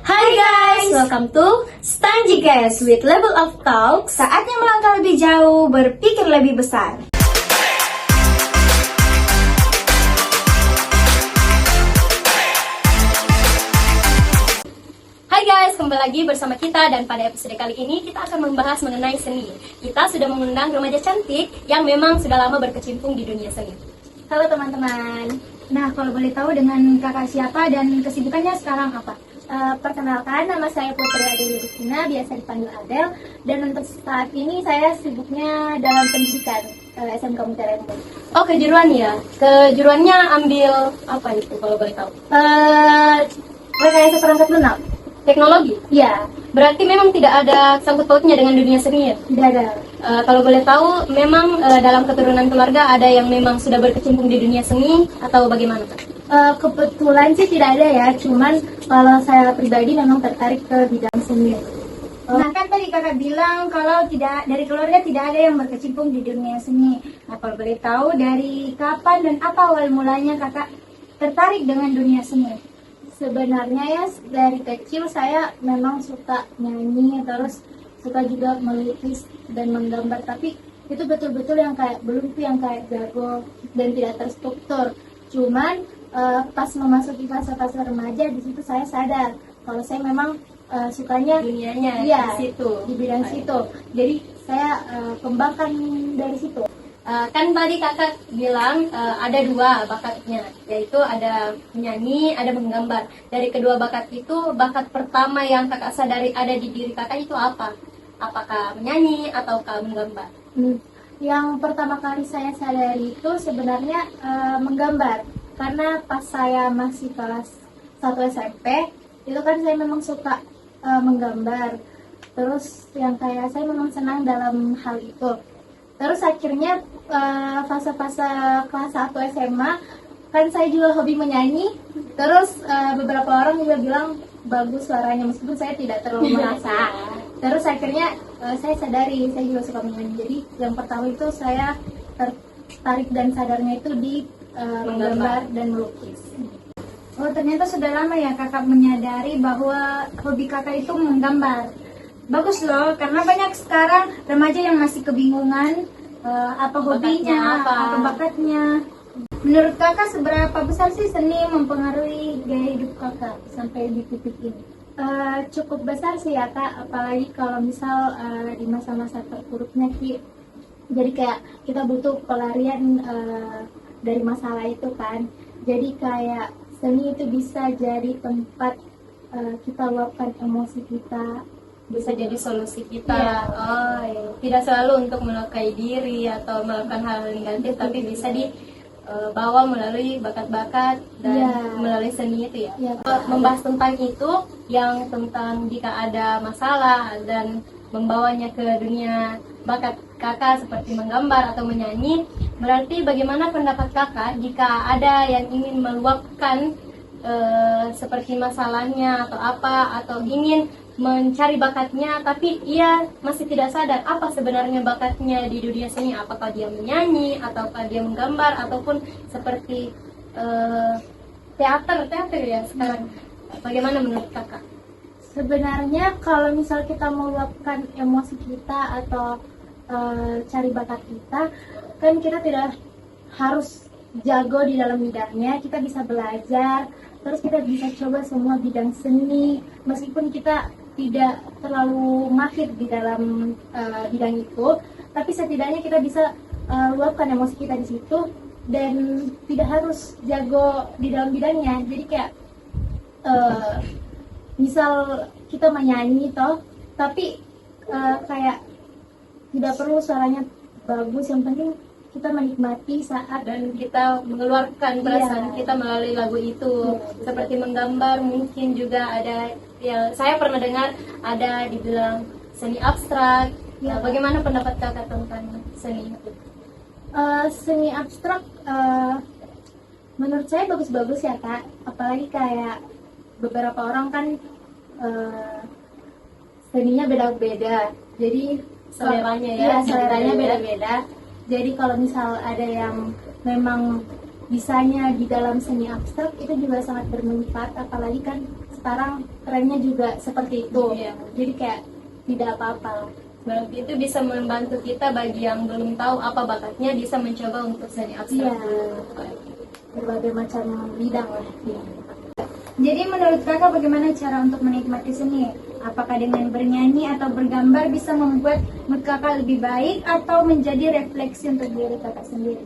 Hai guys, welcome to Stanji Guys with Level of Talk. Saatnya melangkah lebih jauh, berpikir lebih besar. Hai guys, kembali lagi bersama kita dan pada episode kali ini kita akan membahas mengenai seni. Kita sudah mengundang remaja cantik yang memang sudah lama berkecimpung di dunia seni. Halo teman-teman. Nah, kalau boleh tahu dengan kakak siapa dan kesibukannya sekarang apa? Perkenalkan, nama saya Putri Adeli Agustina, biasa dipanggil Adel. Dan untuk saat ini saya sibuknya dalam pendidikan SMK Mutiara Embun. Oh, kejuruan ya? Kejuruannya ambil apa itu kalau boleh tahu? Rekayasa perangkat lunak. Teknologi? Ya, Berarti memang tidak ada sangkut pautnya dengan dunia seni ya? tidak ada. Kalau boleh tahu, memang dalam keturunan keluarga ada yang memang sudah berkecimpung di dunia seni atau bagaimana? Kebetulan sih tidak ada ya, cuman kalau saya pribadi memang tertarik ke bidang seni. Nah kan tadi kakak bilang kalau tidak dari keluarga tidak ada yang berkecimpung di dunia seni. Nah kalau boleh tahu dari kapan dan apa awal mulanya kakak tertarik dengan dunia seni? Sebenarnya ya dari kecil saya memang suka nyanyi, terus suka juga melukis dan menggambar, tapi itu betul-betul yang kayak belum tuh yang kayak jago dan tidak terstruktur. Cuman pas memasuki fase-fase remaja di situ saya sadar kalau saya memang sukanya Dunianya iya, di situ. di bidang situ. Jadi saya kembangkan dari situ. Kan tadi kakak bilang ada dua bakatnya, yaitu ada menyanyi, ada menggambar. Dari kedua bakat itu, bakat pertama yang kakak sadari ada di diri kakak itu apa? Apakah menyanyi ataukah menggambar? Yang pertama kali saya sadari itu sebenarnya menggambar. Karena pas saya masih kelas 1 SMP, itu kan saya memang suka menggambar. Terus yang kayak saya memang senang dalam hal itu. Terus akhirnya fase-fase kelas 1 SMA, kan saya juga hobi menyanyi. Terus beberapa orang juga bilang bagus suaranya, meskipun saya tidak terlalu merasa. Terus akhirnya saya sadari, saya juga suka menyanyi. Jadi yang pertama itu saya tertarik dan sadarnya itu di menggambar dan melukis. Oh ternyata sudah lama ya kakak menyadari bahwa hobi kakak itu menggambar. Bagus loh, karena banyak sekarang remaja yang masih kebingungan apa hobinya, apa bakatnya. Menurut kakak seberapa besar sih seni mempengaruhi gaya hidup kakak sampai di titik ini? Cukup besar sih ya kak, apalagi kalau misal di masa-masa terpuruknya Ki. Jadi kayak kita butuh pelarian dari masalah itu kan. Jadi kayak seni itu bisa jadi tempat kita luapkan emosi kita, Bisa jadi solusi kita. Iya. Oh, iya. Tidak selalu untuk melukai diri atau melakukan hal negatif, tapi bisa dibawa melalui bakat-bakat dan Iya. melalui seni itu ya. Iya. Membahas tentang itu, yang tentang jika ada masalah dan membawanya ke dunia bakat kakak seperti menggambar atau menyanyi, berarti bagaimana pendapat kakak jika ada yang ingin meluapkan seperti masalahnya atau apa, atau ingin mencari bakatnya tapi ia masih tidak sadar apa sebenarnya bakatnya di dunia seni, apakah dia menyanyi ataukah dia menggambar ataupun seperti teater ya sekarang. Bagaimana menurut kakak? Sebenarnya kalau misal kita meluapkan emosi kita atau cari bakat kita, kan kita tidak harus jago di dalam bidangnya, kita bisa belajar, terus kita bisa coba semua bidang seni, meskipun kita tidak terlalu mahir di dalam bidang itu, tapi setidaknya kita bisa luapkan emosi kita di situ dan tidak harus jago di dalam bidangnya. Jadi kayak misal kita menyanyi toh, tapi kayak tidak perlu suaranya bagus, yang penting kita menikmati saat Dan kita mengeluarkan perasaan Iya. kita melalui lagu itu. Iya, Seperti menggambar, mungkin juga ada ya, saya pernah dengar ada dibilang seni abstrak. Iya. Bagaimana pendapat kakak tentang seni itu? seni abstrak menurut saya bagus-bagus ya kak, apalagi kayak beberapa orang kan seninya beda-beda, jadi Seleranya ya. iya, seleranya Beda-beda. beda-beda. Jadi kalau misal ada yang memang bisanya di dalam seni abstrak, itu juga sangat bermanfaat, apalagi kan sekarang trennya juga seperti itu. Iya. Jadi kayak tidak apa-apa. Berarti itu bisa membantu kita bagi yang belum tahu apa bakatnya bisa mencoba untuk seni abstrak. Iya. Berbagai macam bidang lah. Iya. Jadi menurut kakak bagaimana cara untuk menikmati seni? Apakah dengan bernyanyi atau bergambar bisa membuat mood kakak lebih baik atau menjadi refleksi untuk diri kakak sendiri?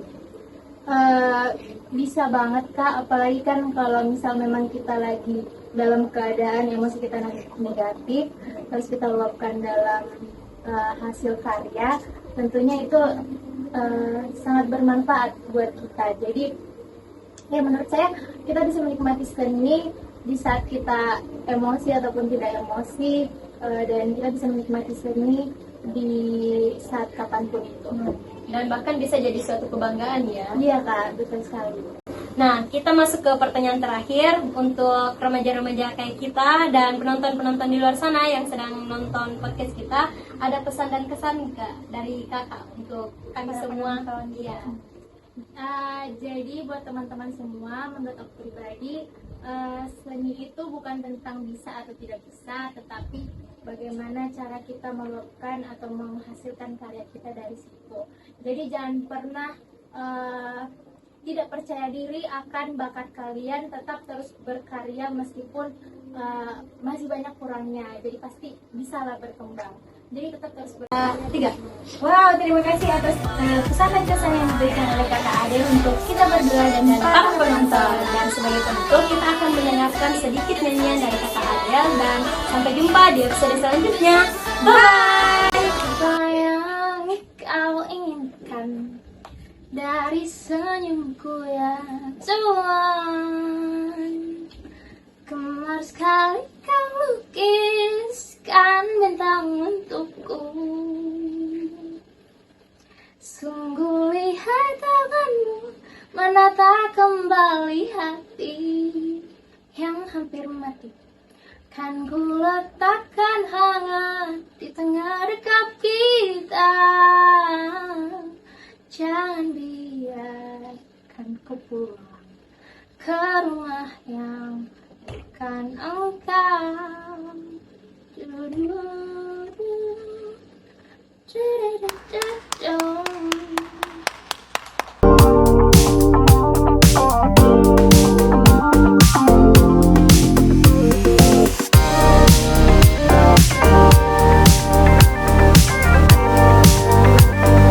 Bisa banget Kak, apalagi kan kalau misal memang kita lagi dalam keadaan emosi kita negatif, terus kita luapkan dalam hasil karya, tentunya itu sangat bermanfaat buat kita. Jadi ya menurut saya kita bisa menikmati seni di saat kita emosi ataupun tidak emosi, dan kita bisa menikmati seni di saat kapanpun itu. Dan bahkan bisa jadi suatu kebanggaan ya. Iya Kak, betul sekali. Nah, kita masuk ke pertanyaan terakhir untuk remaja-remaja kayak kita dan penonton-penonton di luar sana yang sedang nonton podcast kita. Ada pesan dan kesan Kak dari kakak untuk kami semua? Iya. Jadi buat teman-teman semua, menurut aku pribadi, seni itu bukan tentang bisa atau tidak bisa, tetapi bagaimana cara kita meluapkan atau menghasilkan karya kita dari situ. Jadi jangan pernah tidak percaya diri akan bakat kalian, tetap terus berkarya meskipun masih banyak kurangnya. Jadi pasti bisalah berkembang. Jadi tetap terus Tiga. Wow, terima kasih atas pesan dan kesan yang diberikan oleh kakak Adel untuk kita berdua dan Para penonton, dan sebagai penutup kita akan mendengarkan sedikit nyanyian dari kakak Adel dan sampai jumpa di episode selanjutnya. Bye. Apa yang kau inginkan dari senyumku yang cuman? Gemar sekali kau lukiskan bintang untukku. Sungguh lihai tanganmu menata kembali hati yang hampir mati. Kan ku letakkan hangat di tengah dekap kita. Jangan biarkan ku pulang ke rumah yang bukan engkau. Du-du-du. Du-du-du-du-du.